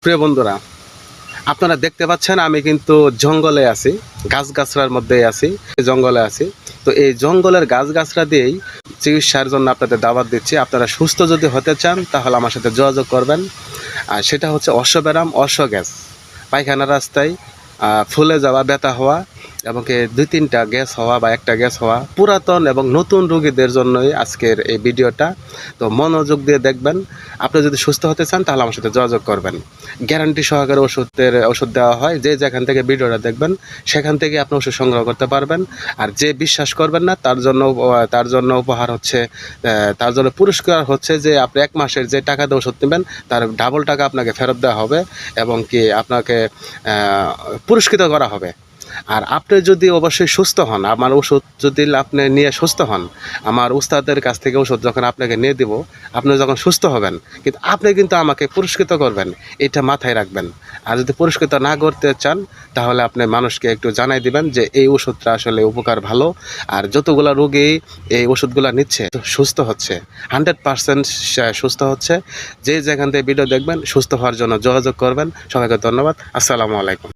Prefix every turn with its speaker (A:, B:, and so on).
A: প্রিয় বন্ধুরা, আপনারা দেখতে পাচ্ছেন আমি কিন্তু জঙ্গলে আছি, গাছগাছড়ার মধ্যেই আছি, জঙ্গলে আছি। তো এই জঙ্গলের গাছগাছড়া দিয়েই চিকিৎসার জন্য আপনাদের দাওয়াত দিচ্ছি। আপনারা সুস্থ যদি হতে চান তাহলে আমার সাথে যোগাযোগ করবেন। আর সেটা হচ্ছে অশ্বব্যারাম, অশ্বগ্যাস, পায়খানা রাস্তায় ফুলে যাওয়া, ব্যথা হওয়া এবং দুই তিনটা গ্যাস হওয়া বা একটা গ্যাস হওয়া, পুরাতন এবং নতুন রোগীদের জন্যই আজকের এই ভিডিওটা। তো মনোযোগ দিয়ে দেখবেন। আপনি যদি সুস্থ হতে চান তাহলে আমার সাথে যোগাযোগ করবেন। গ্যারান্টি সহকারে ওষুধ দেওয়া হয়। যে যেখান থেকে ভিডিওটা দেখবেন সেখান থেকে আপনি ওষুধ সংগ্রহ করতে পারবেন। আর যে বিশ্বাস করবেন না তার জন্য উপহার হচ্ছে, তার জন্য পুরস্কার হচ্ছে যে আপনি 1 মাসের যে টাকা দিয়ে ওষুধ নেবেন তার ডাবল টাকা আপনাকে ফেরত দেওয়া হবে এবং কি আপনাকে পুরস্কৃত করা হবে। আর আপনি যদি অবশ্যই সুস্থ হন, আমার ওষুধ যদি আপনি নিয়ে সুস্থ হন, আমার উস্তাদের কাছ থেকে ওষুধ যখন আপনাকে নিয়ে দিব, আপনি যখন সুস্থ হবেন, কিন্তু আপনি কিন্তু আমাকে পুরস্কৃত করবেন, এটা মাথায় রাখবেন। আর যদি পুরস্কৃত না করতে চান তাহলে আপনি মানুষকে একটু জানাই দিবেন যে এই ওষুধটা আসলে উপকার ভালো। আর যতগুলা রোগী এই ওষুধগুলো নিচ্ছে সুস্থ হচ্ছে, 100% সুস্থ হচ্ছে। যে যেখান থেকে ভিডিও দেখবেন সুস্থ হওয়ার জন্য যোগাযোগ করবেন। সবাইকে ধন্যবাদ। আসসালামু আলাইকুম।